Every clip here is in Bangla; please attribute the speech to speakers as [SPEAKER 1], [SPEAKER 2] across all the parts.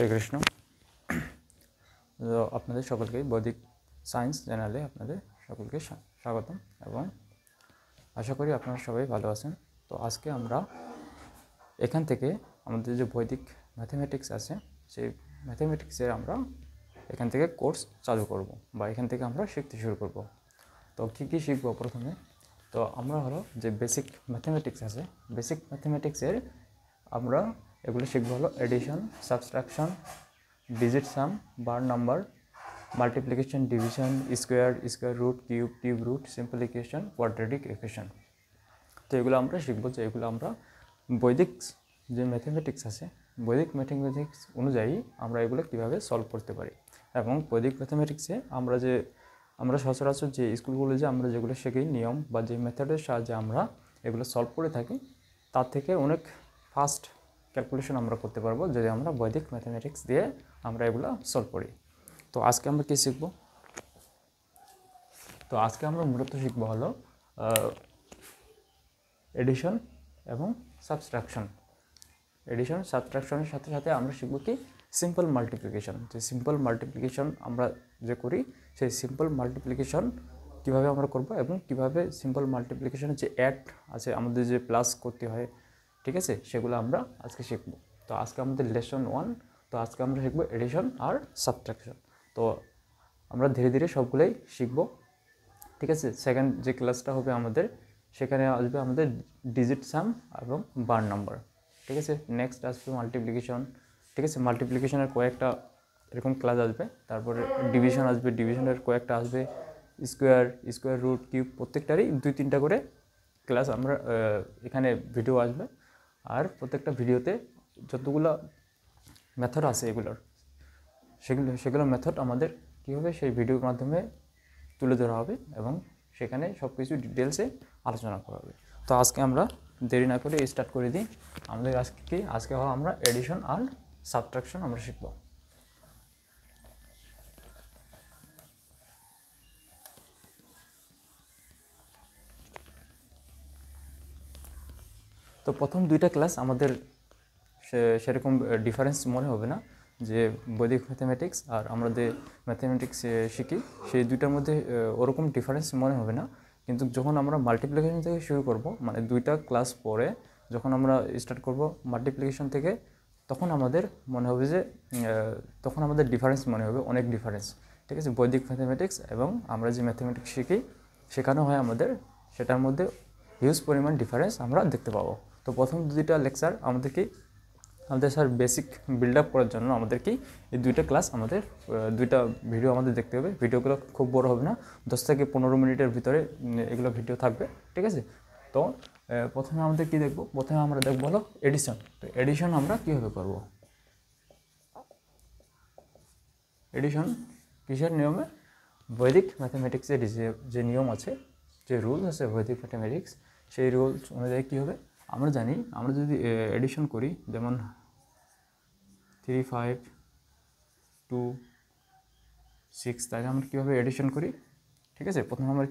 [SPEAKER 1] হরে কৃষ্ণ। তো আপনাদের সকলকে বৈদিক সায়েন্স চ্যানেলে আপনাদের সকলকে স্বাগতম এবং আশা করি আপনারা সবাই ভালো আছেন। তো আজকে আমরা এখান থেকে আমাদের যে বৈদিক ম্যাথমেটিক্স আছে সেই ম্যাথমেটিক্সের আমরা এখান থেকে কোর্স চালু করব বা এখান থেকে আমরা শিখতে শুরু করব। তো কী শিখব প্রথমে? তো আমরা হলো যে বেসিক ম্যাথমেটিক্স আছে, বেসিক ম্যাথমেটিক্সের আমরা এগুলো শিখবো হলো addition, subtraction, digit sum, bar number, multiplication, division, square root, cube root, simple equation, quadratic equation. তো এগুলো আমরা শিখবো যে এগুলো আমরা বৈদিক যে ম্যাথমেটিক্স আছে বৈদিক ম্যাথমেটিক্স অনুযায়ী আমরা এগুলো কীভাবে সলভ করতে পারি। এবং বৈদিক ম্যাথমেটিক্সে আমরা সচরাচর যে স্কুলগুলো যে আমরা যেগুলো শিখি নিয়ম বা যে মেথডের সাহায্যে আমরা এগুলো সলভ করে থাকি তার থেকে অনেক ফাস্ট ক্যালকুলেশন আমরা করতে পারবো যদি আমরা বৈদিক ম্যাথমেটিক্স দিয়ে আমরা এগুলো সলভ করি। তো আজকে আমরা কী শিখব? তো আজকে আমরা মূলত শিখবো হলো এডিশন এবং সাবট্রাকশন। এডিশন সাবট্রাকশনের সাথে সাথে আমরা শিখব কি সিম্পল মাল্টিপ্লিকেশন। যে সিম্পল মাল্টিপ্লিকেশন আমরা যে করি সেই সিম্পল মাল্টিপ্লিকেশন কীভাবে আমরা করব এবং কীভাবে সিম্পল মাল্টিপ্লিকেশনের যে অ্যাড আছে আমাদের যে প্লাস করতে হয়, ঠিক আছে, সেগুলো আমরা আজকে শিখব। তো আজকে আমাদের লেসন 1। তো আজকে আমরা শিখব এডিশন আর সাবট্রাকশন। তো আমরা ধীরে ধীরে সবগুলোই শিখব, ঠিক আছে। সেকেন্ড যে ক্লাসটা হবে আমাদের, সেখানে আসবে আমাদের ডিজিট সাম এবং বার নাম্বার, ঠিক আছে। নেক্সট আসবে মাল্টিপ্লিকেশন, ঠিক আছে। মাল্টিপ্লিকেশনের কয়েকটা এরকম ক্লাস আসবে। তারপরে ডিভিশন আসবে, ডিভিশনের কয়েকটা আসবে, স্কোয়ার রুট, কিউব, প্রত্যেকটারই 2-3টা করে ক্লাস আমরা এখানে ভিডিও আসবে। আর প্রত্যেকটা ভিডিওতে যতগুলো মেথড আছে এগুলোর সেগুলো মেথড আমাদের কীভাবে সেই ভিডিওর মাধ্যমে তুলে ধরা হবে এবং সেখানে সব কিছু ডিটেলসে আলোচনা করা হবে। তো আজকে আমরা দেরি না করে স্টার্ট করে দিই। আমাদের আজকে আমরা এডিশন আর সাবট্রাকশন আমরা শিখব। তো প্রথম 2টা ক্লাস আমাদের সেরকম ডিফারেন্স মনে হবে না, যে বৈদিক ম্যাথমেটিক্স আর আমরা যে ম্যাথমেটিক্স শিখি সেই দুইটার মধ্যে ওরকম ডিফারেন্স মনে হবে না। কিন্তু যখন আমরা মাল্টিপ্লিকেশন থেকে শুরু করব, মানে 2টা ক্লাস পরে যখন আমরা স্টার্ট করব মাল্টিপ্লিকেশন থেকে, তখন আমাদের মনে হবে যে তখন আমাদের ডিফারেন্স মনে হবে, অনেক ডিফারেন্স, ঠিক আছে। বৈদিক ম্যাথমেটিক্স এবং আমরা যে ম্যাথমেটিক্স শিখি শেখানো হয় আমাদের, সেটার মধ্যে হিউজ পরিমাণ ডিফারেন্স আমরা দেখতে পাবো। তো প্রথম 2টা লেকচার আমাদের স্যার বেসিক বিল্ড আপ করার জন্য আমাদের এই 2টা ক্লাস আমাদের 2টা ভিডিও আমাদের দেখতে হবে। ভিডিওগুলো খুব বড় হবে না, 10 থেকে 15 মিনিটের ভিতরে এগুলো ভিডিও থাকবে, ঠিক আছে। তো প্রথমে আমাদের কি দেখব? প্রথমে আমরা দেখব হলো এডিশন। তো এডিশন আমরা কীভাবে করব? এডিশন কিসের নিয়মে? বৈদিক ম্যাথমেটিক্সের যে নিয়ম আছে, যে রুলস আছে বৈদিক ম্যাথমেটিক্স, সেই রুলস অনুযায়ী কী হবে আমরা জানি। আমরা যদি এডিশন করি, যেমন 3, 5, 2, 6, তাহলে আমরা কীভাবে এডিশন করি, ঠিক আছে। প্রথমে আমরা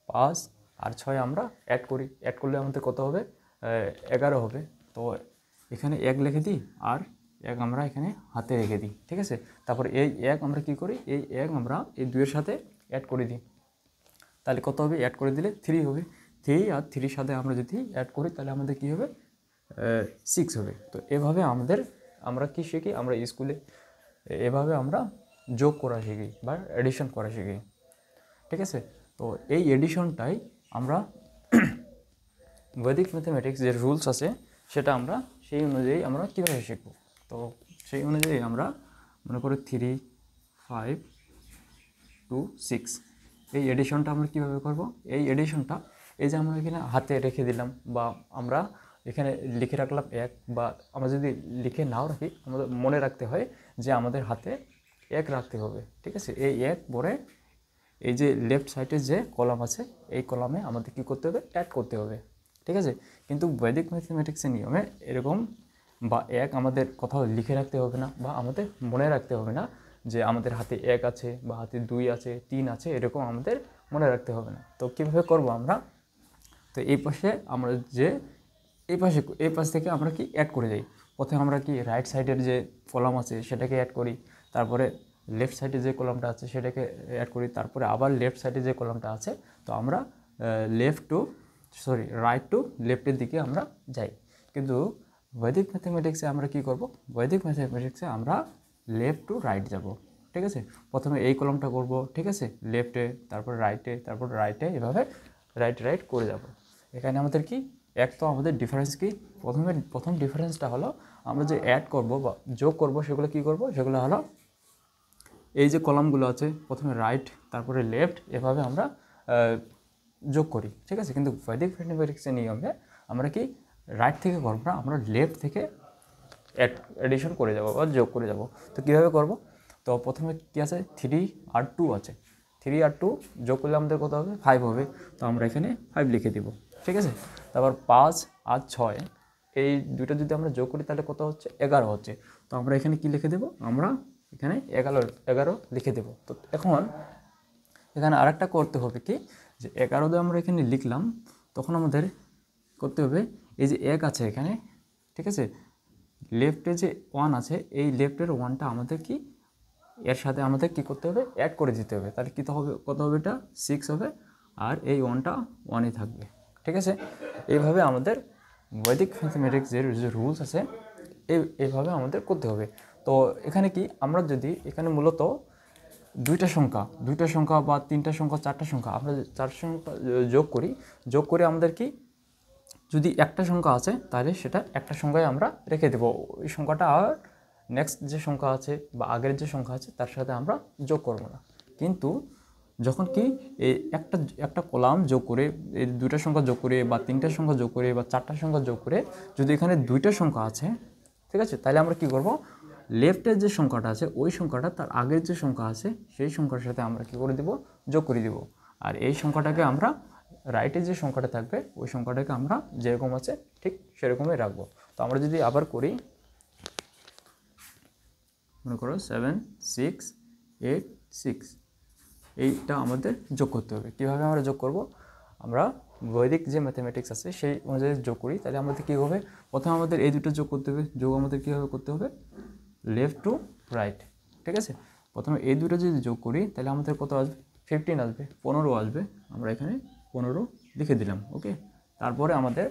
[SPEAKER 1] 5 আর 6 আমরা অ্যাড করি। অ্যাড করলে আমাদের কত হবে? 11 হবে। তো এখানে 1 লিখে দিই আর 1 আমরা এখানে হাতে রেখে দিই, ঠিক আছে। তারপর এই 1 আমরা কী করি? এই 1 আমরা এই 2-এর সাথে অ্যাড করে দিই। তাহলে কত হবে? অ্যাড করে দিলে 3 হবে। 3 আর 3-র সাথে আমরা যদি অ্যাড করি তাহলে আমাদের কী হবে? 6 হবে। তো এভাবে আমরা কি শিখি? আমরা স্কুলে এভাবে আমরা যোগ করা শিখি বা এডিশন করা শিখি, ঠিক আছে। তো এই এডিশনটাই আমরা বৈদিক ম্যাথমেটিক্স যে রুলস আছে সেটা আমরা সেই অনুযায়ী আমরা কীভাবে শিখব। তো সেই অনুযায়ী আমরা মনে করি 3, 5, 2, 6 এই এডিশনটা আমরা কীভাবে করব? এই এডিশনটা এই যে আমরা এখানে হাতে রেখে দিলাম বা আমরা এখানে লিখে রাখলাম 1, বা আমরা যদি লিখে নাও রাখি, আমাদের মনে রাখতে হয় যে আমাদের হাতে 1 রাখতে হবে, ঠিক আছে। এই 1 পরে এই যে লেফট সাইডে যে কলাম আছে এই কলামে আমাদের কী করতে হবে? অ্যাড করতে হবে, ঠিক আছে। কিন্তু বৈদিক ম্যাথমেটিক্সের নিয়মে এরকম বা 1 আমাদের কোথাও লিখে রাখতে হবে না বা আমাদের মনে রাখতে হবে না যে আমাদের হাতে 1 আছে বা হাতে 2 আছে, 3 আছে, এরকম আমাদের মনে রাখতে হবে না। তো কীভাবে করব আমরা? তো এই পাশে আমরা যে এই পাশ থেকে আমরা কি অ্যাড করে যাই। প্রথমে আমরা কি রাইট সাইডের যে কলাম আছে সেটাকে অ্যাড করি, তারপরে লেফট সাইডে যে কলামটা আছে সেটাকে অ্যাড করি, তারপরে আবার লেফট সাইডে যে কলামটা আছে, তো আমরা রাইট টু লেফটের দিকে আমরা যাই। কিন্তু বৈদিক ম্যাথামেটিক্সে আমরা কি করব, বৈদিক ম্যাথামেটিক্সে আমরা লেফট টু রাইট যাব। ঠিক আছে, প্রথমে এই কলামটা করব, ঠিক আছে, লেফটে, তারপর রাইটে, তারপর রাইটে, এভাবে রাইট করে যাব। এখানে আমাদের কি এক তো আমাদের ডিফারেন্স কি, প্রথম ডিফারেন্সটা হলো আমরা যে অ্যাড করব বা যোগ করব সেগুলো কি করব, সেগুলো হলো এই যে কলামগুলো আছে প্রথমে রাইট তারপরে লেফট এভাবে আমরা যোগ করি। ঠিক আছে, কিন্তু বৈদিক ম্যাথামেটিক্সের নিয়মে আমরা কি রাইট থেকে করব না, আমরা লেফট থেকে এডিশন করে যাব বা যোগ করে যাব। তো কীভাবে করব, তো প্রথমে কী আছে 3 আর 2 আছে, 3 আর 2 যোগ করলে আমাদের কত হবে 5 হবে। তো আমরা এখানে 5 লিখে দিব। ঠিক আছে, তারপর 5 আর 6 এই দুটো যদি আমরা যোগ করি তাহলে কত হচ্ছে 11 হচ্ছে। তো আমরা এখানে কি লিখে দেব, আমরা এখানে 11 লিখে দেব। তো এখন এখানে আরেকটা করতে হবে কি, যে 11 দিয়ে আমরা এখানে লিখলাম, তখন আমাদের করতে হবে এই যে 1 আছে এখানে, ঠিক আছে, লেফটে যে 1 আছে এই লেফটের 1টা আমাদের কি এর সাথে আমাদের কি করতে হবে, অ্যাড করে দিতে হবে। তাহলে কী হবে, কত হবে, এটা 6 হবে, আর এই 1টা 1ই থাকবে। ঠিক আছে, এইভাবে আমাদের বৈদিক ম্যাথমেটিক্সের যে রুলস আছে এইভাবে আমাদের করতে হবে। তো এখানে কি আমরা যদি এখানে মূলত দুইটা সংখ্যা বা তিনটা সংখ্যা, চারটা সংখ্যা, আমরা 4 সংখ্যা যোগ করে আমাদের কি যদি একটা সংখ্যা আছে তাহলে সেটা একটা সংখ্যায় আমরা রেখে দেবো, ওই সংখ্যাটা আর নেক্সট যে সংখ্যা আছে বা আগের যে সংখ্যা আছে তার সাথে আমরা যোগ করব না। কিন্তু যখন কি এই একটা কলাম যোগ করে, এই দুইটা সংখ্যা যোগ করে বা তিনটা সংখ্যা যোগ করে বা চারটা সংখ্যা যোগ করে যদি এখানে দুইটা সংখ্যা আছে, ঠিক আছে, তাহলে আমরা কি করব, লেফটের যে সংখ্যাটা আছে ওই সংখ্যাটা তার আগের যে সংখ্যা আছে সেই সংখ্যার সাথে আমরা কি করে দেব, যোগ করে দেব। আর এই সংখ্যাটাকে আমরা রাইটে যে সংখ্যাটা থাকবে ওই সংখ্যাটাকে আমরা যেরকম আছে ঠিক সেরকমই রাখবো। তো আমরা যদি আবার করি, মনে করো 7 6 8 6, এইটা আমাদের যোগ করতে হবে। কীভাবে আমরা যোগ করব, আমরা বৈদিক যে ম্যাথামেটিক্স আছে সেই অনুযায়ী যোগ করি। তাহলে আমাদের কী হবে, প্রথমে আমাদের এই দুটো যোগ করতে হবে। যোগ আমাদের কীভাবে করতে হবে, লেফট টু রাইট। ঠিক আছে, প্রথমে এই দুটো যদি যোগ করি তাহলে আমাদের কত আসবে, 15 আসবে, 15 আসবে। আমরা এখানে 15 লিখে দিলাম। ওকে, তারপরে আমাদের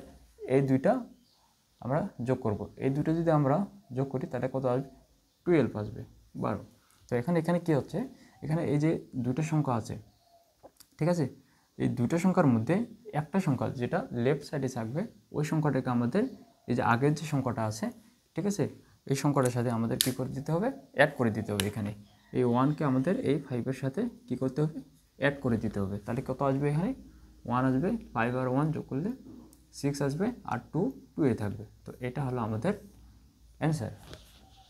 [SPEAKER 1] এই দুইটা আমরা যোগ করব। এই দুটো যদি আমরা যোগ করি তাহলে কত আসবে, 12 আসবে, 12। তো এখানে কী হচ্ছে, এখানে এই যে দুটো সংখ্যা আছে, ঠিক আছে, এই দুটো সংখ্যার মধ্যে একটা সংখ্যা যেটা লেফট সাইডে থাকবে ওই সংখ্যাটাকে আমাদের এই যে আগের যে সংখ্যাটা আছে, ঠিক আছে, এই সংখ্যাটার সাথে আমাদের কী করে দিতে হবে, অ্যাড করে দিতে হবে। এখানে এই 1কে আমাদের এই 5-এর সাথে কী করতে হবে, অ্যাড করে দিতে হবে। তাহলে কত আসবে, এখানে 1 আসবে, 5 আর 1 যোগ করলে 6 আসবে, আর 2 থাকবে। তো এটা হলো আমাদের অ্যান্সার।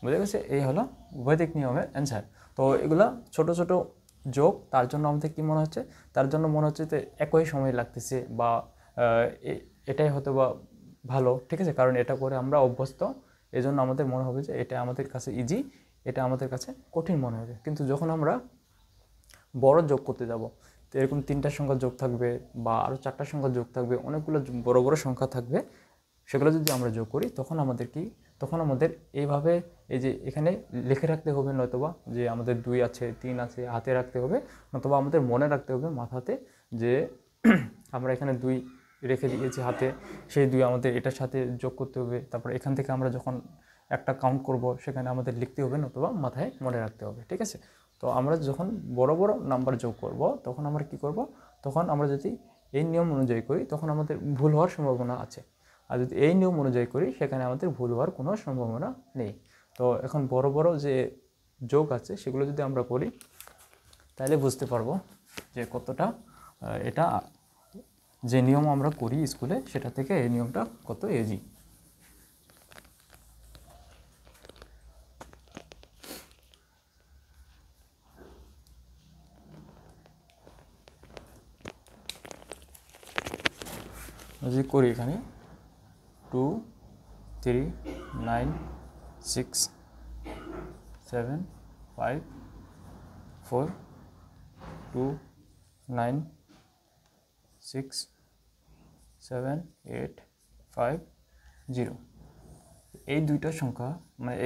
[SPEAKER 1] বুঝে গেছে, এই হলো বৈদিক নিয়মের অ্যান্সার। তো এগুলা ছোট ছোট যোগ, তার জন্য আমাদের কী মনে হচ্ছে, তার জন্য মনে হচ্ছে যে একই সময় লাগতেছে বা এটাই হয়তো বা ভালো। ঠিক আছে, কারণ এটা করে আমরা অভ্যস্ত, এই জন্য আমাদের মনে হবে যে এটা আমাদের কাছে ইজি, এটা আমাদের কাছে কঠিন মনে হবে। কিন্তু যখন আমরা বড় যোগ করতে যাব, তো এরকম 3টা সংখ্যা যোগ থাকবে বা আরও 4টা সংখ্যা যোগ থাকবে, অনেকগুলো বড় সংখ্যা থাকবে, সেগুলো যদি আমরা যোগ করি তখন আমাদের এইভাবে এই যে এখানে লিখে রাখতে হবে, নয়তোবা যে আমাদের 2 আছে 3 আছে হাতে রাখতে হবে, নয়তোবা আমাদের মনে রাখতে হবে মাথাতে যে আমরা এখানে 2 রেখে দিয়েছি হাতে, সেই 2 আমাদের এটার সাথে যোগ করতে হবে। তারপর এখান থেকে আমরা যখন একটা কাউন্ট করব সেখানে আমাদের লিখতে হবে, নয়তোবা মাথায় মনে রাখতে হবে। ঠিক আছে, তো আমরা যখন বড় নাম্বার যোগ করব তখন আমরা কি করব, তখন আমরা যদি এই নিয়ম অনুযায়ী করি তখন আমাদের ভুল হওয়ার সম্ভাবনা আছে, আর যদি এই নিয়ম অনুযায়ী করি সেখানে আমাদের ভুল হওয়ার কোনো সম্ভাবনা নেই। তো এখন বড় যে যোগ আছে সেগুলো যদি আমরা করি তাহলে বুঝতে পারবো যে কতটা এটা যে নিয়ম আমরা করি স্কুলে সেটা থেকে এই নিয়মটা কত ইজি। যদি করি এখানে 2 3 9 6 7 5 4 2 9 6 7 8 5 0। এই দুইটা সংখ্যা মানে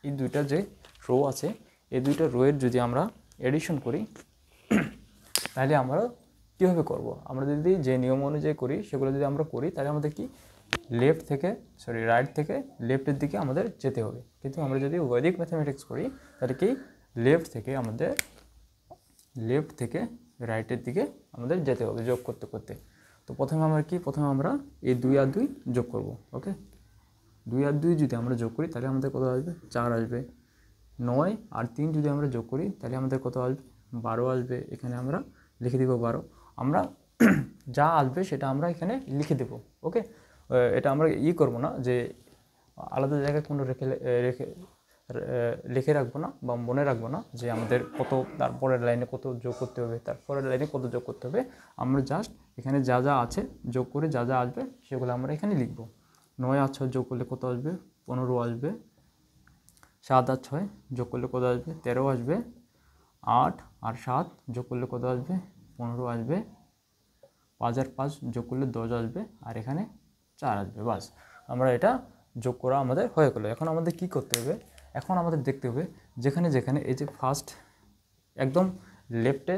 [SPEAKER 1] এই দুইটা যে রো আছে এই দুইটা রোয়ের যদি আমরা এডিশন করি তাহলে আমরা কীভাবে করব? আমরা যদি যে নিয়ম অনুযায়ী করি সেগুলো যদি আমরা করি তাহলে আমাদের কি রাইট থেকে লেফটের দিকে আমাদের যেতে হবে। কিন্তু আমরা যদি বৈদিক ম্যাথমেটিক্স করি তাহলে কি লেফট থেকে রাইটের দিকে আমাদের যেতে হবে যোগ করতে করতে। তো প্রথমে আমরা এই 2 আর 2 যোগ করব। ওকে, 2 আর 2 যদি আমরা যোগ করি তাহলে আমাদের কত আসবে? 4 আসবে। 9 আর 3 যদি আমরা যোগ করি তাহলে আমাদের কত আসবে? 12 আসবে। এখানে আমরা লিখে দিব 12। আমরা যা আসবে সেটা আমরা এখানে লিখে দেব। ওকে, এটা আমরা করব না যে আলাদা জায়গায় কোনো লিখে রাখবো না বা মনে রাখবো না যে আমাদের কত তারপরের লাইনে কত যোগ করতে হবে, তারপরের লাইনে কত যোগ করতে হবে। আমরা জাস্ট এখানে যা যা আছে যোগ করে যা যা আসবে সেগুলো আমরা এখানে লিখব। 9 আর 6 যোগ করলে কত আসবে? 15 আসবে। 7 আর 6 যোগ করলে কত আসবে? 13 আসবে। 8 আর 7 যোগ করলে কত আসবে? 15 আসবে। 5 আর 5 যোগ করলে 10 আসবে। আর এখানে 4 আসবে। বাস, আমরা এটা যোগ করা আমাদের হয়ে গেলো। এখন আমাদের কি করতে হবে? এখন আমাদের দেখতে হবে যেখানে যেখানে এই যে ফার্স্ট একদম লেফটে,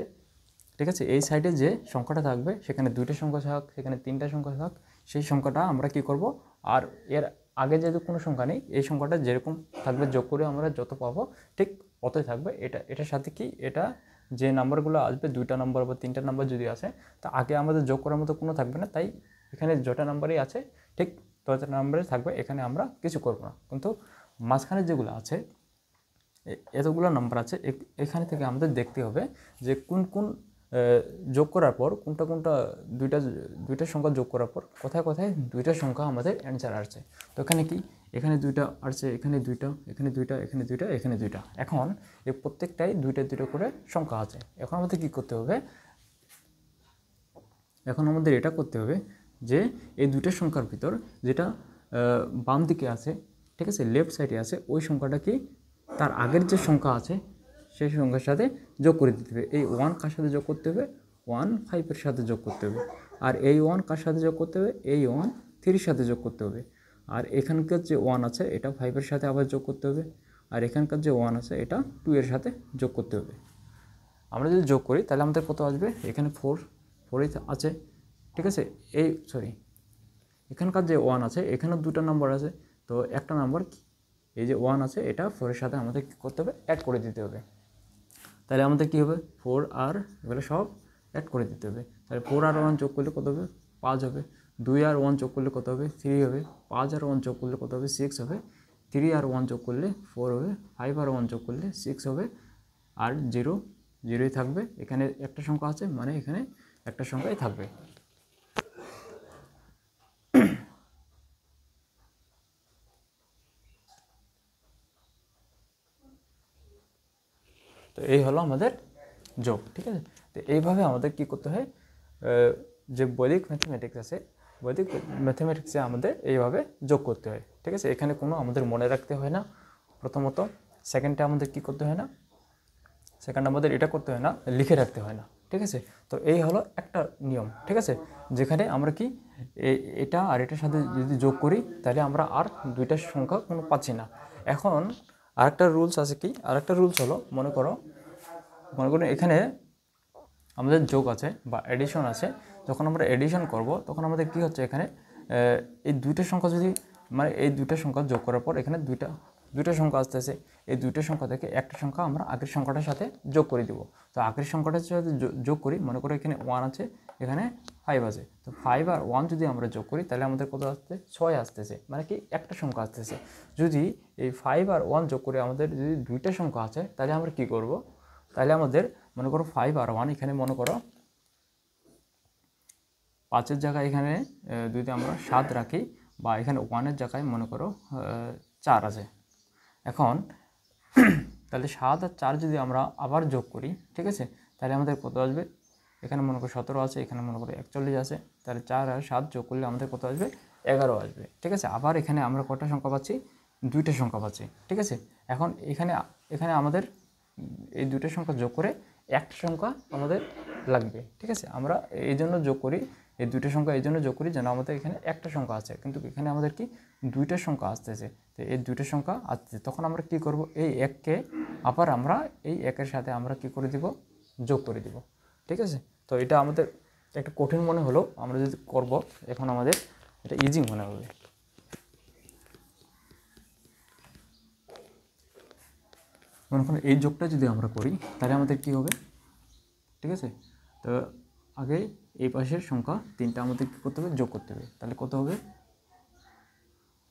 [SPEAKER 1] ঠিক আছে, এই সাইডে যে সংখ্যাটা থাকবে সেখানে 2টা সংখ্যা থাক, সেখানে 3টা সংখ্যা থাক, সেই সংখ্যাটা আমরা কি করব? আর এর আগে যেহেতু কোনো সংখ্যা নেই এই সংখ্যাটা যেরকম থাকবে যোগ করে আমরা যত পাবো ঠিক অতই থাকবে। এটার সাথে কি এটা যে নাম্বারগুলো আসবে 2টা নাম্বার বা 3টা নাম্বার যদি আসে তা আগে আমাদের যোগ করার মতো কোনো থাকবে না। তাই এখানে যটা নাম্বারই আছে ঠিক ততটা নাম্বারে থাকবে, এখানে আমরা কিছু করব না। কিন্তু মাঝখানে যেগুলো আছে এতগুলো নাম্বার আছে এখানে থেকে আমাদের দেখতে হবে যে কোন কোন যোগ করার পর কোনটা দুইটা সংখ্যা যোগ করার পর কোথায় কোথায় 2টা সংখ্যা আমাদের অ্যান্সার আসছে। তো এখানে কি এখানে 2টা আসছে, এখানে 2টা, এখানে 2টা, এখানে 2টা, এখানে 2টা। এখন এই প্রত্যেকটাই 2টা করে সংখ্যা আছে। এখন আমাদের কি করতে হবে? এখন আমাদের এটা করতে হবে যে এই 2টা সংখ্যার ভিতর যেটা বাম দিকে আছে, ঠিক আছে, লেফট সাইডে আছে, ওই সংখ্যাটা কি তার আগের যে সংখ্যা আছে সেই সংখ্যার সাথে যোগ করে দিতে হবে। এই 1 কার সাথে যোগ করতে হবে? 1 5-এর সাথে যোগ করতে হবে। আর এই 1 কার সাথে যোগ করতে হবে? এই 1 3-এর সাথে যোগ করতে হবে। আর এখানকার যে 1 আছে এটা 5-এর সাথে আবার যোগ করতে হবে। আর এখানকার যে 1 আছে এটা 2-এর সাথে যোগ করতে হবে। আমরা যদি যোগ করি তাহলে আমাদের কত আসবে? এখানে 4 আছে, ঠিক আছে। এখানকার যে 1 আছে এখানেও 2টা নাম্বার আছে। তো একটা নাম্বার এই যে 1 আছে এটা 4-এর সাথে আমাদের কী করতে হবে? অ্যাড করে দিতে হবে। তাহলে আমাদের কী হবে? 4 আর এগুলো সব অ্যাড করে দিতে হবে। তাহলে 4 আর 1 যোগ করলে কত হবে? 5 হবে। 2 আর 1 যোগ করলে কত হবে? 3 হবে। 5 আর 1 যোগ করলে কত হবে? 6 হবে। 3 আর 1 যোগ করলে 4 হবে। 5 আর 1 যোগ করলে 6 হবে। আর 0ই থাকবে। এখানে একটা সংখ্যা আছে মানে এখানে একটা সংখ্যাই থাকবে। তো এই হলো আমাদের যোগ, ঠিক আছে। তো এইভাবে আমাদের কি করতে হয়? যে বৈদিক ম্যাথমেটিক্স আছে বৈদিক ম্যাথমেটিক্সে আমাদের এইভাবে যোগ করতে হয়, ঠিক আছে। এখানে কোনো আমাদের মনে রাখতে হয় না প্রথমত। সেকেন্ডে আমাদের কি করতে হয় না? সেকেন্ড আমাদের এটা করতে হয় না, লিখে রাখতে হয় না, ঠিক আছে। তো এই হলো একটা নিয়ম, ঠিক আছে, যেখানে আমরা কি এটা আর এটার সাথে যদি যোগ করি তাহলে আমরা আর 2টা সংখ্যা কোনো পাচ্ছি না। এখন আরেকটা রুলস আছে কি? আরেকটা রুলস হলো মনে করো এখানে আমাদের যোগ আছে বা এডিশন আছে। যখন আমরা এডিশন করব তখন আমাদের কি হচ্ছে? এখানে এই 2টা সংখ্যা যদি মানে এই 2টা সংখ্যা যোগ করার পর এখানে দুইটা সংখ্যা আসতেছে। এই 2টা সংখ্যা থেকে একটা সংখ্যা আমরা আগের সংখ্যাটার সাথে যোগ করে দিব। তো আগের সংখ্যাটার সাথে যোগ করি, মনে করো এখানে 1 আছে, এখানে 5 আছে। তো 5 আর 1 যদি আমরা যোগ করি তাহলে আমাদের কত আসছে? 6 আসতেছে, মানে কি একটা সংখ্যা আসতেছে। যদি এই 5 আর 1 যোগ করে আমাদের যদি 2টা সংখ্যা আছে তাহলে আমরা কি করব? তাহলে আমাদের মনে করো 5 আর 1, এখানে মনে করো 5-এর জায়গায় এখানে যদি আমরা 7 রাখি বা এখানে 1-এর জায়গায় মনে করো 4 আছে। এখন তাহলে 7 আর 4 যদি আমরা আবার যোগ করি, ঠিক আছে, তাহলে আমাদের কত আসবে? এখানে মনে করো 17 আছে, এখানে মনে করো 41 আছে। তাহলে 4 আর 7 যোগ করলে আমাদের কত আসবে? 11 আসবে, ঠিক আছে। আবার এখানে আমরা কটা সংখ্যা পাচ্ছি? 2টা সংখ্যা পাচ্ছি, ঠিক আছে। এখন এখানে আমাদের এই 2টা সংখ্যা যোগ করে একটা সংখ্যা আমাদের লাগবে, ঠিক আছে। আমরা এই জন্য যোগ করি, এই 2টা সংখ্যা এই জন্য যোগ করি যেন আমাদের এখানে একটা সংখ্যা আছে, কিন্তু এখানে আমাদের কি দুইটা সংখ্যা আসতেছে, তো এই দুইটা সংখ্যা আসতেছে, তখন আমরা কি করব, এই এককে আবার আমরা এই একের সাথে আমরা কি করে দিব, যোগ করে দিব। ঠিক আছে, তো এটা আমাদের একটা কঠিন মনে হলো, আমরা যদি করব এখন আমাদের এটা ইজি মনে হবে। মনে করুন এই যোগটা যদি আমরা করি তাহলে আমাদের কি হবে, ঠিক আছে, তো আগে এই পাশের সংখ্যা তিনটা আমাদের কী করতে হবে, যোগ করতে হবে। তাহলে কত হবে,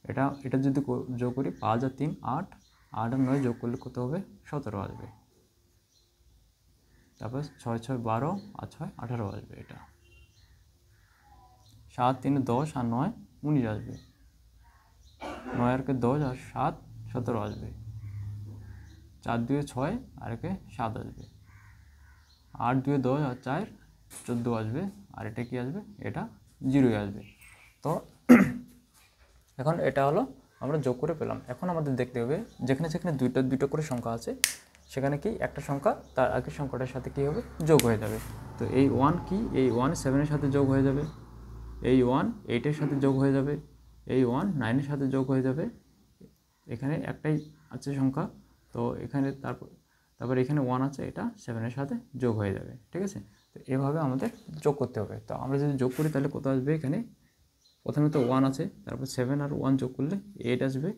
[SPEAKER 1] এটা যদি যোগ করি 5 আর 3 8, 8 আর 9 যোগ করলে কত হবে, 17 আসবে। তারপর 6 6 12 আর 6 18 আসবে। এটা 7 3 10 আর 9 19 আসবে। 9 আর 10 আর 7 17 আসবে। 4 2 6 আর 7 আসবে। 8 2 10 আর 4 14 আসবে। আর এটা কি আসবে, এটা 0 আসবে। তো এখন এটা হলো আমরা যোগ করে পেলাম। এখন আমাদের দেখতে হবে যেখানে যেখানে দুটো করে সংখ্যা আছে সেখানে কি একটা সংখ্যা তার আগের সংখ্যাটার সাথে কী হবে, যোগ হয়ে যাবে। তো এই 1 কি, এই 1 7-এর সাথে যোগ হয়ে যাবে, এই 1 8-এর সাথে যোগ হয়ে যাবে, এই 1 9-এর সাথে যোগ হয়ে যাবে। এখানে একটাই আছে সংখ্যা, তো এখানে তারপর এখানে 1 আছে, এটা 7-এর সাথে যোগ হয়ে যাবে। ঠিক আছে, তো এভাবে আমাদের যোগ করতে হবে। তো আমরা যদি যোগ করি তাহলে কত আসবে, এখানে প্রথমে তো 1 আছে, তারপর 7 আর 1 যোগ করলে 8 আসবে,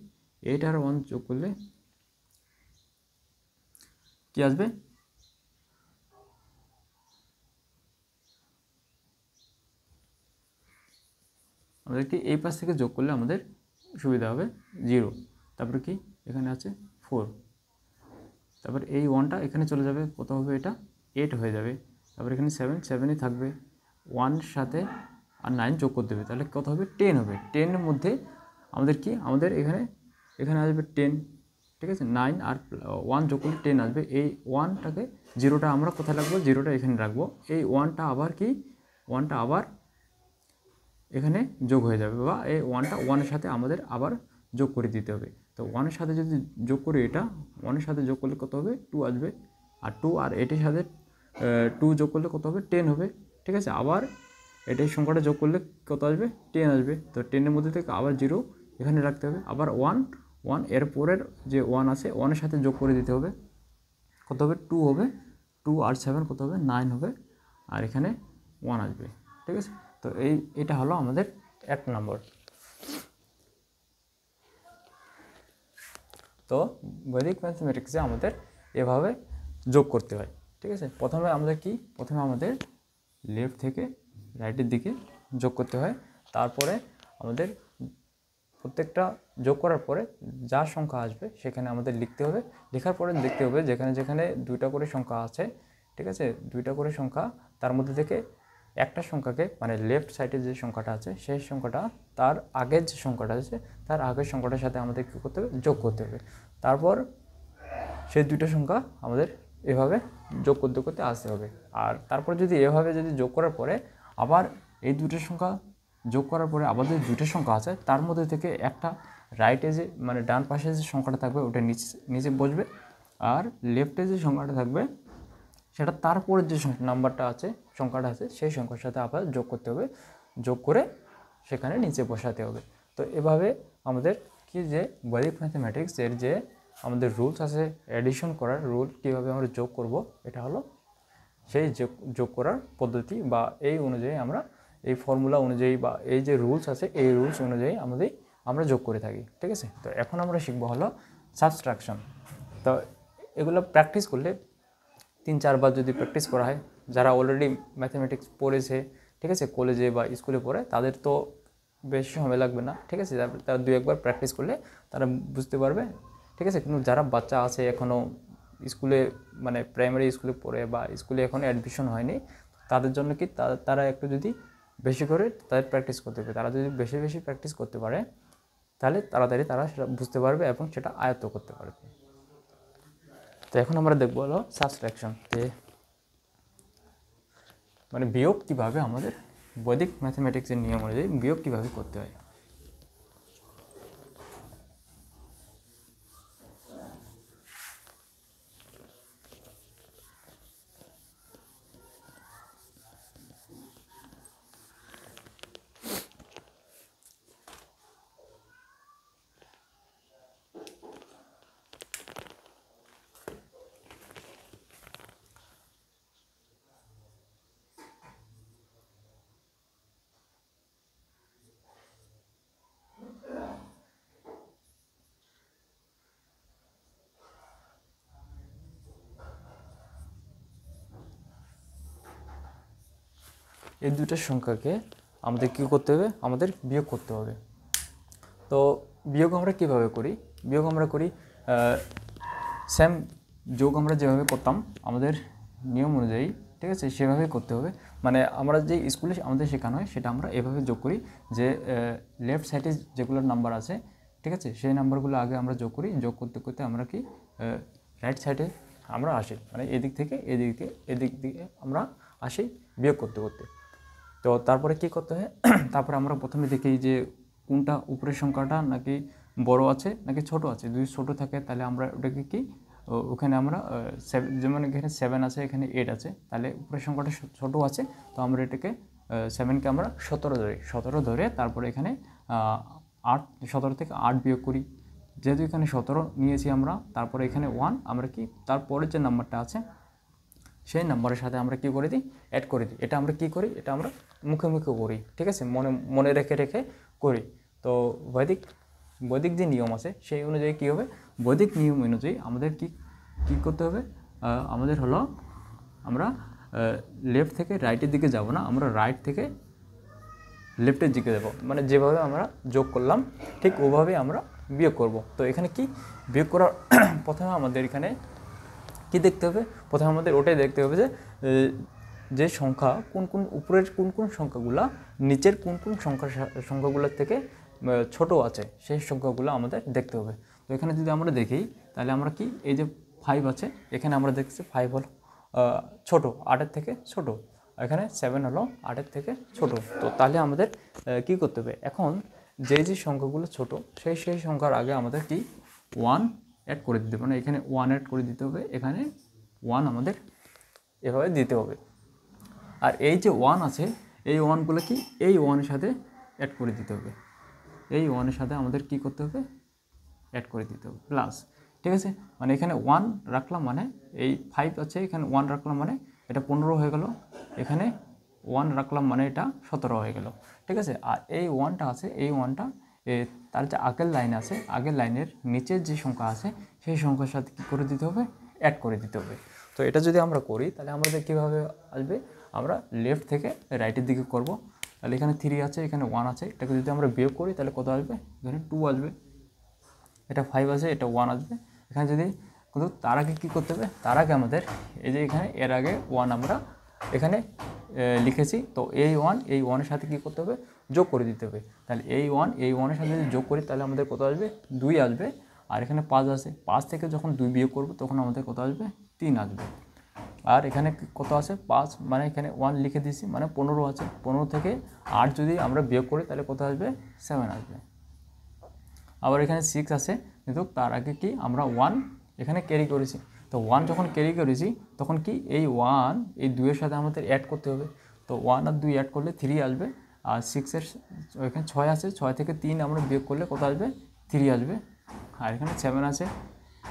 [SPEAKER 1] 8 আর 1 যোগ করলে কি আসবে, আমাদের কি এই পাশ থেকে যোগ করলে আমাদের সুবিধা হবে 0। তারপরে কি এখানে আছে 4, তারপর এই 1টা এখানে চলে যাবে, কত হবে, এটা 8 হয়ে যাবে। তারপর এখানে 7ই থাকবে, 1 সাথে আর 9 যোগ করতে হবে, তাহলে কত হবে, 10 হবে। 10-এর মধ্যে আমাদের কি, আমাদের এখানে আসবে 10। ঠিক আছে, 9 আর 1 যোগ করলে 10 আসবে। এই 1টাকে 0টা আমরা কোথায় রাখবো, 0টা এখানে রাখবো। এই 1টা আবার কি, 1টা আবার এখানে যোগ হয়ে যাবে, বা এই 1টা 1-এর সাথে আমাদের আবার যোগ করে দিতে হবে। তো 1-এর সাথে যদি যোগ করি, এটা 1-এর সাথে যোগ করলে কত হবে, 2 আসবে। আর 2 আর 8-এর সাথে 2 যোগ করলে কত হবে, 10 হবে। ঠিক আছে, আবার এটার সংখ্যাটা যোগ করলে কত আসবে, 10 আসবে। তো 10-এর মধ্যে থেকে আবার 0 এখানে রাখতে হবে, আবার 1 এর পরের যে 1 আছে 1-এর সাথে যোগ করে দিতে হবে, কত হবে, 2 হবে। 2 আর 7 কত হবে, 9 হবে। আর এখানে 1 আসবে। ঠিক আছে, তো এটা হলো আমাদের 1 নম্বর। তো বৈদিক ম্যাথমেটিক্সে আমাদের এভাবে যোগ করতে হয়। ঠিক আছে, প্রথমে আমাদের লেফট থেকে রাইটের দিকে যোগ করতে হয়। তারপরে আমাদের প্রত্যেকটা যোগ করার পরে যা সংখ্যা আসবে সেখানে আমাদের লিখতে হবে। লেখার পরে দেখতে হবে যেখানে যেখানে দুইটা করে সংখ্যা আছে, ঠিক আছে, দুইটা করে সংখ্যা, তার মধ্যে থেকে একটা সংখ্যাকে, মানে লেফট সাইডে যে সংখ্যাটা আছে সেই সংখ্যাটা তার আগের যে সংখ্যাটা আছে তার আগের সংখ্যাটার সাথে আমাদের কী করতে হবে, যোগ করতে হবে। তারপর সেই দুইটা সংখ্যা আমাদের এভাবে যোগ করতে করতে আসতে হবে। আর তারপর যদি এভাবে যোগ করার পরে আবার এই দুইটা সংখ্যা যোগ করার পরে আবার যে দুইটা সংখ্যা আছে তার মধ্যে থেকে একটা রাইটে যে, মানে ডান পাশে যে সংখ্যাটা থাকবে ওটা নিচে বসবে, আর লেফটে যে সংখ্যাটা থাকবে সেটা তারপরের যে নাম্বারটা আছে, সংখ্যাটা আছে, সেই সংখ্যার সাথে আবার যোগ করতে হবে, যোগ করে সেখানে নিচে বসাতে হবে। তো এভাবে আমাদের কি, যে বৈদিক ম্যাথমেটিক্সের যে আমাদের রুলস আছে, অ্যাডিশন করার রুল, কীভাবে আমরা যোগ করব, এটা হলো সেই যোগ করার পদ্ধতি, বা এই অনুযায়ী আমরা এই ফর্মুলা অনুযায়ী বা এই যে রুলস আছে এই রুলস অনুযায়ী আমরা যোগ করে থাকি। ঠিক আছে, তো এখন আমরা শিখবো হলো সাবট্রাকশন। তো এগুলো প্র্যাকটিস করলে 3-4 বার যদি প্র্যাকটিস করা হয়, যারা অলরেডি ম্যাথমেটিক্স পড়েছে, ঠিক আছে, কলেজে বা স্কুলে পড়ে, তাদের তো বেশি সময় লাগবে না। ঠিক আছে, তারা 2-1 বার প্র্যাকটিস করলে তারা বুঝতে পারবে। ঠিক আছে, কিন্তু যারা বাচ্চা আছে এখনও স্কুলে, মানে প্রাইমারি স্কুলে পড়ে বা স্কুলে এখনও অ্যাডমিশন হয়নি, তাদের জন্য কি তারা একটু যদি বেশি করে তাদের প্র্যাকটিস করতে হবে। তারা যদি বেশি বেশি প্র্যাকটিস করতে পারে তাহলে তাড়াতাড়ি তারা সেটা বুঝতে পারবে এবং সেটা আয়ত্ত করতে পারবে। তো এখন আমরা দেখবো হলো সাবট্রাকশন, মানে বিয়োগ কীভাবে আমাদের বৈদিক ম্যাথমেটিক্সের নিয়ম অনুযায়ী বিয়োগ কীভাবে করতে হয়। এই দুটো সংখ্যাকে আমাদের কী করতে হবে, আমাদের বিয়োগ করতে হবে। তো বিয়োগ আমরা কীভাবে করি, বিয়োগ আমরা করি সেম যোগ আমরা যেভাবে করতাম আমাদের নিয়ম অনুযায়ী, ঠিক আছে, সেভাবেই করতে হবে। মানে আমরা যে স্কুলে আমাদের শেখানো হয় সেটা আমরা এভাবে যোগ করি যে লেফট সাইডে যেগুলো নাম্বার আছে, ঠিক আছে, সেই নাম্বারগুলো আগে আমরা যোগ করি, যোগ করতে করতে আমরা কি রাইট সাইডে আমরা আসি, মানে এদিক থেকে এদিক দিকে আমরা আসি বিয়োগ করতে করতে। তো তারপরে কি করতে হয়, তারপরে আমরা প্রথমে দেখি যে কোনটা উপরের সংখ্যাটা নাকি বড় আছে নাকি ছোট আছে। যদি ছোট থাকে তাহলে আমরা ওটাকে কি ওখানে আমরা যেমন এখানে 7 আছে, এখানে 8 আছে, তাহলে উপরের সংখ্যাটা ছোট আছে, তো আমরা এটাকে 7কে আমরা 17 ধরে তারপরে এখানে 17 থেকে 8 বিয়োগ করি। যেহেতু এখানে 17 নিয়েছি আমরা, তারপরে এখানে 1 আমরা কি তারপরে যে নাম্বারটা আছে সেই নাম্বারের সাথে আমরা কি করে দিই, অ্যাড করে দিই। এটা আমরা কি করি, এটা আমরা মুখে মুখে করি, ঠিক আছে, মনে রেখে রেখে করি। তো বৈদিক যে নিয়ম আছে সেই অনুযায়ী কী হবে, বৈদিক নিয়ম অনুযায়ী আমাদের কি করতে হবে, আমাদের হলো আমরা লেফট থেকে রাইটের দিকে যাব না, আমরা রাইট থেকে লেফটের দিকে যাব। মানে যেভাবে আমরা যোগ করলাম ঠিক ওভাবেই আমরা বিয়োগ করব। তো এখানে কি বিয়োগ করার প্রথমে আমাদের এখানে কি দেখতে হবে, প্রথমে আমাদের ওটাই দেখতে হবে যে সংখ্যা কোন উপরের কোন সংখ্যাগুলো নিচের কোন সংখ্যাগুলোর থেকে ছোট আছে সেই সংখ্যাগুলো আমাদের দেখতে হবে। তো এখানে যদি আমরা দেখি তাহলে আমরা কি এই যে 5 আছে, এখানে আমরা দেখছি 5 হলো ছোট, 8-এর থেকে ছোট, এখানে 7 হলো 8-এর থেকে ছোট। তো তাহলে আমাদের কি করতে হবে, এখন যে সংখ্যাগুলো ছোট সেই সংখ্যার আগে আমাদের কি 1 অ্যাড করে দিতে হবে, মানে এখানে 1 অ্যাড করে দিতে হবে, এখানে 1 আমাদের এভাবে দিতে হবে। আর এই যে 1 আছে এই 1গুলো কি এই 1-এর সাথে অ্যাড করে দিতে হবে, এই 1-এর সাথে আমাদের কি করতে হবে, অ্যাড করে দিতে হবে প্লাস, ঠিক আছে। মানে এখানে 1 রাখলাম মানে এই 5 আছে, এখানে 1 রাখলাম মানে এটা 15 হয়ে গেল, এখানে 1 রাখলাম মানে এটা 17 হয়ে গেল, ঠিক আছে। আর এই 1টা আছে, এই 1টা তার যে আগের লাইন আছে, আগের লাইনের নিচের যে সংখ্যা আছে সেই সংখ্যার সাথে কী করে দিতে হবে, অ্যাড করে দিতে হবে। তো এটা যদি আমরা করি তাহলে আমাদের কীভাবে আসবে, আমরা লেফট থেকে রাইটের দিকে করব। তাহলে এখানে 3 আছে, এখানে 1 আছে, এটাকে যদি আমরা বিয়োগ করি তাহলে কত আসবে, এখানে 2 আসবে, এটা 5 আছে, এটা 1 আসবে। এখানে যদি কিন্তু তার আগে কী করতে হবে, তার আগে আমাদের এই যে এখানে এর আগে 1 আমরা এখানে লিখেছি, তো এই 1-এর সাথে কী করতে হবে, যোগ করে দিতে হবে। তাহলে এই 1-এর সাথে যদি যোগ করি তাহলে আমাদের কত আসবে, 2 আসবে। আর এখানে 5 আছে, 5 থেকে যখন 2 বিয়োগ করব তখন আমাদের কত আসবে, 3 আসবে। আর এখানে কত আছে 5, মানে এখানে 1 লিখে দিয়েছি, মানে 15 আছে, 15 থেকে 8 যদি আমরা বিয়োগ করি তাহলে কত আসবে, 7 আসবে। আবার এখানে 6 আছে, কিন্তু তার আগে কি আমরা 1 এখানে ক্যারি করেছি, তো 1 যখন ক্যারি করেছি তখন কি এই 1 এই 2-এর সাথে আমাদের অ্যাড করতে হবে। তো 1 আর 2 অ্যাড করলে 3 আসবে। আর 6-এর এখানে 6 আছে, 6 থেকে 3 আমরা বিয়োগ করলে কত আসবে, 3 আসবে। আর এখানে 7 আছে,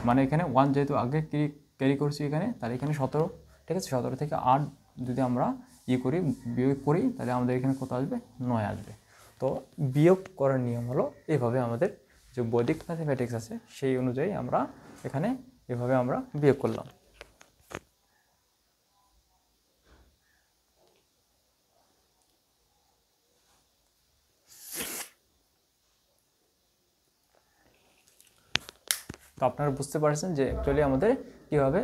[SPEAKER 1] মানে এখানে 1 যেহেতু আগে ক্যারি করছি এখানে, তাহলে এখানে 17, ঠিক আছে। 17 থেকে 8 যদি আমরা বিয়োগ করি তাহলে আমাদের এখানে কত আসবে, 9 আসবে। তো বিয়োগ করার নিয়ম হলো এভাবে, আমাদের যে বৈদিক ম্যাথমেটিক্স আছে সেই অনুযায়ী আমরা এখানে এভাবে আমরা বিয়োগ করলাম। তো আপনারা বুঝতে পারছেন যে অ্যাকচুয়ালি আমাদের কীভাবে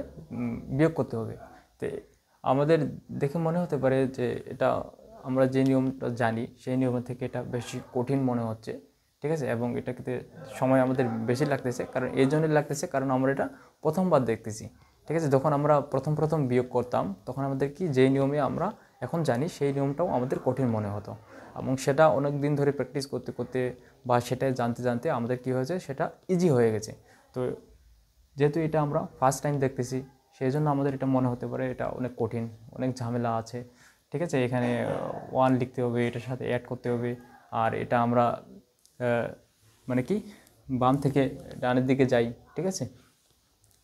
[SPEAKER 1] বিয়োগ করতে হবে। তো আমাদের দেখে মনে হতে পারে যে এটা আমরা যে নিয়মটা জানি সেই নিয়মের থেকে এটা বেশি কঠিন মনে হচ্ছে, ঠিক আছে, এবং এটাতে সময় আমাদের বেশি লাগতেছে। কারণ এই জন্যই লাগতেছে কারণ আমরা এটা প্রথমবার দেখতেছি, ঠিক আছে। যখন আমরা প্রথম বিয়োগ করতাম তখন আমাদের কি যেই নিয়মে আমরা এখন জানি সেই নিয়মটাও আমাদের কঠিন মনে হতো, এবং সেটা অনেক দিন ধরে প্র্যাকটিস করতে করতে বা সেটা জানতে জানতে আমাদের কী হয়েছে, সেটা ইজি হয়ে গেছে। তো যেহেতু এটা আমরা ফার্স্ট টাইম দেখতেছি সেই জন্য আমাদের এটা মনে হতে পারে এটা অনেক কঠিন, অনেক ঝামেলা আছে, ঠিক আছে। এখানে 1 লিখতে হবে, এটার সাথে অ্যাড করতে হবে, আর এটা আমরা মানে কি বাম থেকে ডানের দিকে যাই, ঠিক আছে।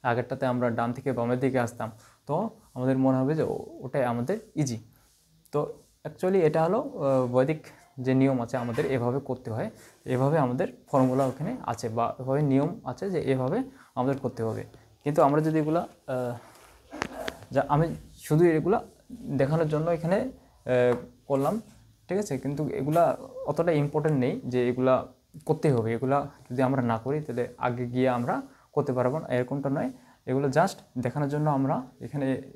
[SPEAKER 1] আগেরটাতে আমরা ডান থেকে বামের দিকে আসতাম, তো আমাদের মনে হবে যে ওটাই আমাদের ইজি। তো অ্যাকচুয়ালি এটা হলো বৈদিক যে নিয়ম আছে আমাদের এভাবে করতে হয়, এভাবে আমাদের ফর্মুলা ওখানে আছে বা এভাবে নিয়ম আছে যে এভাবে আমাদের করতে হবে। কিন্তু আমরা যদি এগুলা আমি শুধু এগুলা দেখানোর জন্য এখানে করলাম, ঠিক আছে। কিন্তু এগুলা অতটা ইম্পর্টেন্ট নেই যে এগুলা করতেই হবে, এগুলা যদি আমরা না করি তাহলে আগে গিয়ে আমরা করতে পারবো না, এরকমটা নয়। এগুলো জাস্ট দেখানোর জন্য আমরা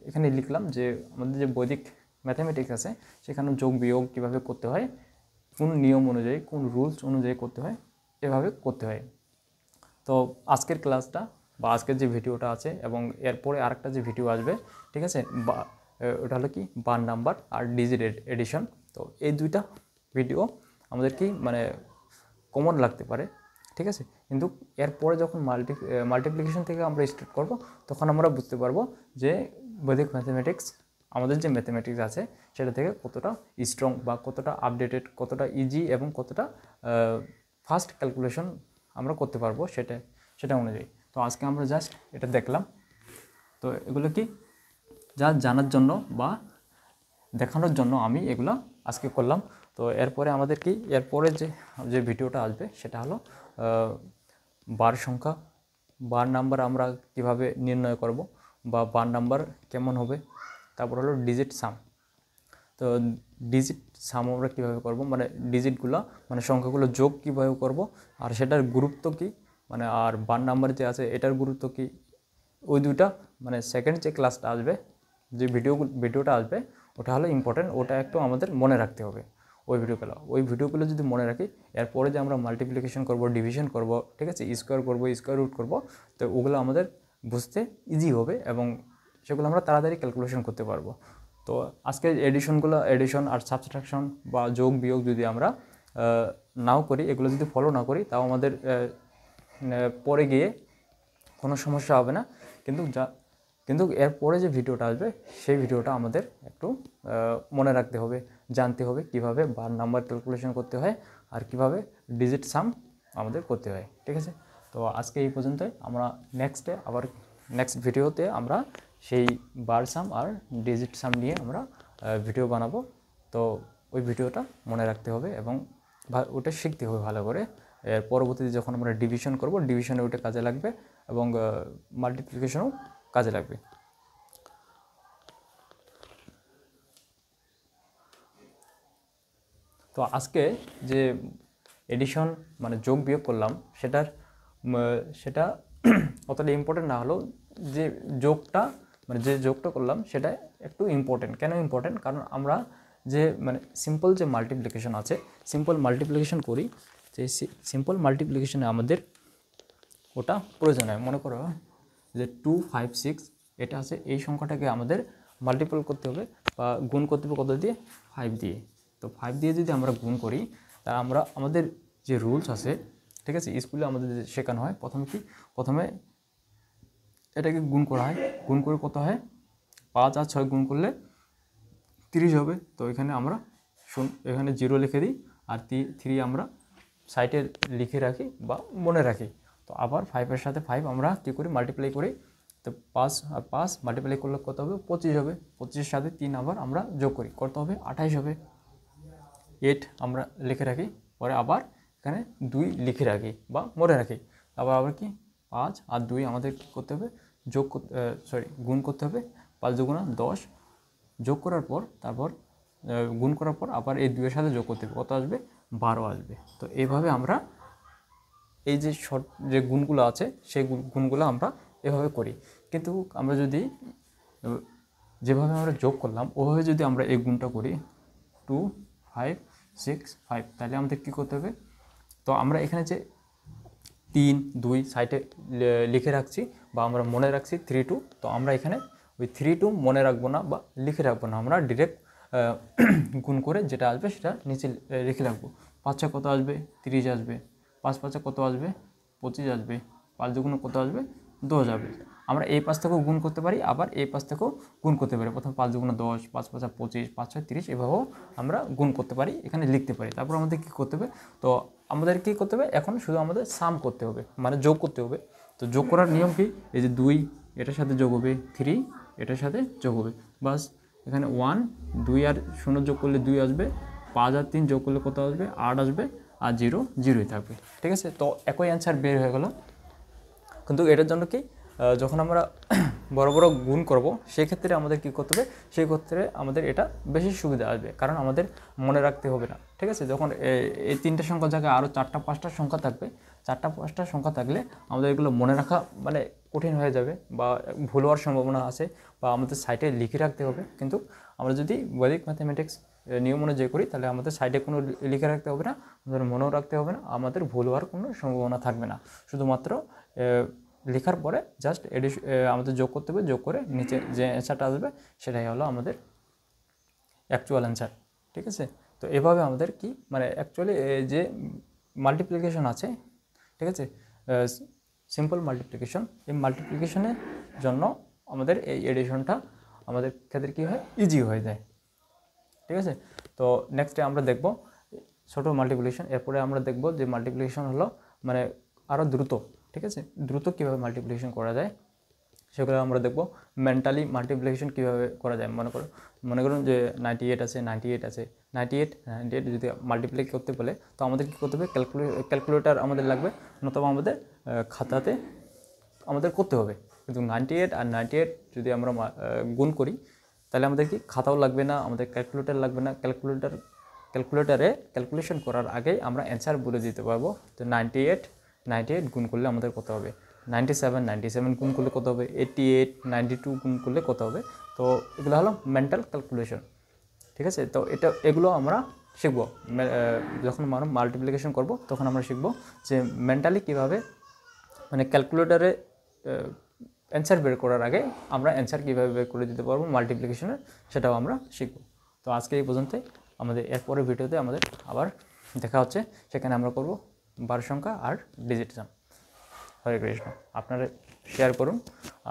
[SPEAKER 1] এখানে লিখলাম যে আমাদের যে বৈদিক ম্যাথামেটিক্স আছে সেখানে যোগ বিয়োগ কীভাবে করতে হয়, কোন নিয়ম অনুযায়ী, কোন রুলস অনুযায়ী করতে হয়, এভাবে করতে হয়। তো আজকের ক্লাসটা বা আজকের যে ভিডিওটা আছে এবং এরপরে আরেকটা যে ভিডিও আসবে, ঠিক আছে, বা ওটা হলো কি বার নাম্বার আর ডিজিট এডিশন। তো এই দুইটা ভিডিও আমাদের কি মানে কমন লাগতে পারে, ঠিক আছে। কিন্তু এরপরে যখন মাল্টিপ্লিকেশন থেকে আমরা স্টার্ট করব তখন আমরা বুঝতে পারবো যে বৈদিক ম্যাথামেটিক্স, আমাদের যে ম্যাথামেটিক্স আছে সেটা থেকে কতটা স্ট্রং বা কতটা আপডেটেড, কতটা ইজি এবং কতটা ফাস্ট ক্যালকুলেশন আমরা করতে পারবো সেটা অনুযায়ী। তো আজকে আমরা জাস্ট এটা দেখলাম। তো এগুলো কি যা জানার জন্য বা দেখানোর জন্য আমি এগুলো আজকে করলাম। তো এরপরে আমাদের কি এরপরে যে ভিডিওটা আসবে সেটা হলো বার সংখ্যা, বার নাম্বার আমরা কিভাবে নির্ণয় করব বা বার নাম্বার কেমন হবে। তারপর হলো ডিজিট সাম। তো ডিজিট সাম আমরা কীভাবে করব, মানে ডিজিটগুলো মানে সংখ্যাগুলো যোগ কীভাবে করব, আর সেটার গুরুত্ব কী, মানে আর বার নাম্বার যে আছে এটার গুরুত্ব কী, ওই দুইটা মানে সেকেন্ড যে ক্লাসটা আসবে, যে ভিডিওটা আসবে ওটা হলো ইম্পর্টেন্ট, ওটা একটু আমাদের মনে রাখতে হবে। ওই ভিডিওগুলো যদি মনে রাখি, এরপরে যে আমরা মাল্টিপ্লিকেশন করব, ডিভিশন করব, ঠিক আছে, স্কোয়ার করব, স্কোয়ার রুট করব, তো ওগুলো আমাদের বুঝতে ইজি হবে এবং সেগুলো আমরা তাড়াতাড়ি ক্যালকুলেশন করতে পারবো। তো আজকে এডিশন আর সাবট্রাকশন বা যোগ বিয়োগ যদি আমরা নাও করি, এগুলো যদি ফলো না করি, তাও আমাদের পরে গিয়ে কোনো সমস্যা হবে না। কিন্তু এরপরে যে ভিডিওটা আসবে সেই ভিডিওটা আমাদের একটু মনে রাখতে হবে, জানতে হবে কিভাবে বার নাম্বার ক্যালকুলেশন করতে হয় আর কিভাবে ডিজিট সাম আমাদের করতে হয়, ঠিক আছে। তো আজকে এই পর্যন্তই। আমরা নেক্সট ভিডিওতে আমরা সেই বার সাম আর ডিজিট সাম নিয়ে আমরা ভিডিও বানাবো। তো ওই ভিডিওটা মনে রাখতে হবে এবং ওটা শিখতে হবে ভালো করে। এর পরবর্তীতে যখন আমরা ডিভিশন করব, ডিভিশনে ওটা কাজে লাগবে এবং মাল্টিপ্লিকেশনও কাজে লাগবে। তো আজকে যে এডিশন মানে যোগ বিয়োগ করলাম সেটা অতটা ইম্পর্টেন্ট না হলেও যে যোগটা করলাম সেটা একটু ইম্পর্টেন্ট। কেন ইম্পর্টেন্ট? কারণ আমরা যে মানে সিম্পল যে মাল্টিপ্লিকেশন আছে, সিম্পল মাল্টিপ্লিকেশন করি, যে সিম্পল মাল্টিপ্লিকেশনে আমাদের ওটা প্রয়োজন হয়। মনে করো যে 2, 5, 6 এটা আছে, এই সংখ্যাটাকে আমাদের মাল্টিপল করতে হবে বা গুণ করতে হবে কত দিয়ে? 5 দিয়ে। তো 5 দিয়ে যদি আমরা গুণ করি, তা আমাদের যে রুলস আছে, ঠিক আছে, স্কুলে আমাদের শেখানো হয় প্রথমে এটাকে গুণ করা হয়। গুণ করে কত হয়? 5 আর 6 গুণ করলে 30 হবে। তো এখানে আমরা এখানে 0 লিখে দিই আর 3 আমরা সাইডে লিখে রাখি বা মনে রাখি। তো আবার 5-এর সাথে 5 আমরা কী করি? মাল্টিপ্লাই করি। তো 5 আর 5 মাল্টিপ্লাই করলে কত হবে? 25 হবে। 25-এর সাথে 3 আবার আমরা যোগ করি, কত হবে? 28 হবে। 8 আমরা লিখে রাখি, পরে আবার এখানে 2 লিখে রাখি বা মনে রাখি। আবার কি 5 আর 2 আমাদের করতে হবে গুণ করতে হবে। 5 2 10 যোগ করার পর তারপর গুণ করার পর আবার এই 2-এর সাথে যোগ করতে হবে, কত আসবে? 12 আসবে। তো এইভাবে আমরা এই যে গুণগুলো আছে সেই গুণগুলো আমরা এভাবে করি। কিন্তু আমরা যদি যেভাবে আমরা যোগ করলাম ওভাবে যদি আমরা এই গুণটা করি 2, 5, 6, 5, তাহলে আমাদের কী করতে হবে? তো আমরা এখানে যে 3, 2 সাইডে লিখে রাখছি বা আমরা মনে রাখছি 3, 2, তো আমরা এখানে ওই 3, 2 মনে রাখবো না বা লিখে রাখবো না, আমরা ডিরেক্ট গুণ করে যেটা আসবে সেটা নিচে লিখে রাখবো। 5 6 কত আসবে? 30 আসবে। 5 5 কত আসবে? 25 আসবে। 5 2 কত আসবে? 10 আসবে। আমরা এই পাশ থেকেও গুণ করতে পারি, আবার এই পাশ থেকেও গুণ করতে পারি। প্রথমে 5 2 10, 5 5 25, 5 6 30, এভাবেও আমরা গুণ করতে পারি, এখানে লিখতে পারি। তারপর আমাদের কী করতে হবে? তো আমাদের কী করতে হবে? এখন শুধু আমাদের সাম করতে হবে, মানে যোগ করতে হবে। তো যোগ করার নিয়ম কি? এই যে 2 এটার সাথে যোগ হবে, 3 এটার সাথে যোগ হবে, বাস। এখানে 1 2 আর 0 যোগ করলে 2 আসবে, 5 আর 3 যোগ করলে কত আসবে? 8 আসবে, আর 0 0ই থাকবে, ঠিক আছে। তো একই অ্যান্সার বের হয়ে গেল। কিন্তু এটার জন্য কি যখন আমরা বড় বড় গুণ করব সেই ক্ষেত্রে আমাদের কী করতে হবে, সেই ক্ষেত্রে আমাদের এটা বেশি সুবিধা আসবে, কারণ আমাদের মনে রাখতে হবে না। ঠিক আছে, যখন এই 3টে সংখ্যার জায়গায় আরও 4টা 5টা সংখ্যা থাকবে, 4টা 5টা সংখ্যা থাকলে আমাদের এগুলো মনে রাখা মানে কঠিন হয়ে যাবে বা ভুল হওয়ার সম্ভাবনা আছে, বা আমাদের সাইটে লিখে রাখতে হবে। কিন্তু আমরা যদি বৈদিক ম্যাথামেটিক্স নিয়ম অনুযায়ী করি তাহলে আমাদের সাইডে কোনো লিখে রাখতে হবে না, আমাদের মনেও রাখতে হবে না, আমাদের ভুল হওয়ার কোনো সম্ভাবনা থাকবে না। শুধুমাত্র লেখার পরে জাস্ট আমাদের যোগ করতে হবে, যোগ করে নিচে যে অ্যান্সারটা আসবে সেটাই হলো আমাদের অ্যাকচুয়াল অ্যান্সার। ঠিক আছে, তো এভাবে আমাদের কি মানে অ্যাকচুয়ালি যে মাল্টিপ্লিকেশন আছে, ঠিক আছে, সিম্পল মাল্টিপ্লিকেশন, এই মাল্টিপ্লিকেশনের জন্য আমাদের এই এডিশনটা আমাদের ক্ষেত্রে কী হয়, ইজি হয়ে যায়। ঠিক আছে, তো নেক্সটে আমরা দেখব ছোটো মাল্টিপ্লিকেশন। এরপরে আমরা দেখব যে মাল্টিপ্লিকেশন হলো মানে আরও দ্রুত। ঠিক আছে, দ্রুত কীভাবে মাল্টিপ্লিকেশন করা যায় সেগুলো আমরা দেখব। মেন্টালি মাল্টিপ্লিকেশন কীভাবে করা যায়, মনে করুন যে 98 আছে, 98 যদি মাল্টিপ্লাই করতে বলে তো আমাদের কী করতে হবে, ক্যালকুলেটার আমাদের লাগবে, নতুবা আমাদের খাতাতে আমাদের করতে হবে। কিন্তু 98 আর 98 যদি আমরা গুণ করি তাহলে আমাদের কি খাতাও লাগবে না, আমাদের ক্যালকুলেটার লাগবে না। ক্যালকুলেটারে ক্যালকুলেশন করার আগেই আমরা অ্যান্সার বলে দিতে পারবো। তো 98 গুণ করলে আমাদের কত হবে, 97 গুণ করলে কত হবে, 88 92 গুণ করলে কত হবে। তো এগুলো হলো মেন্টাল ক্যালকুলেশন। ঠিক আছে, তো এগুলো আমরা শিখব যখন আমরা মাল্টিপ্লিকেশন করব, তখন আমরা শিখব যে মেন্টালি কীভাবে মানে ক্যালকুলেটারে অ্যান্সার বের করার আগে আমরা অ্যান্সার কীভাবে বের করে দিতে পারবো মাল্টিপ্লিকেশনের, সেটাও আমরা শিখব। তো আজকে এই পর্যন্তই, আমাদের এরপরের ভিডিওতে আমাদের আবার দেখা হচ্ছে, সেখানে আমরা করব 12 সংখ্যা আর ডিজিট সাম। হরে কৃষ্ণ। আপনারা শেয়ার করুন,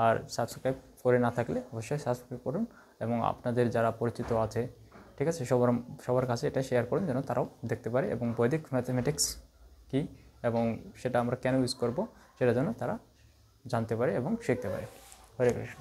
[SPEAKER 1] আর সাবস্ক্রাইব করে না থাকলে অবশ্যই সাবস্ক্রাইব করুন, এবং আপনাদের যারা পরিচিত আছে, ঠিক আছে, সবার কাছে এটা শেয়ার করুন যেন তারাও দেখতে পারে, এবং বৈদিক ম্যাথামেটিক্স কী এবং সেটা আমরা কেন ইউজ করব সেটা যেন তারা জানতে পারে এবং শিখতে পারে। হরে কৃষ্ণ।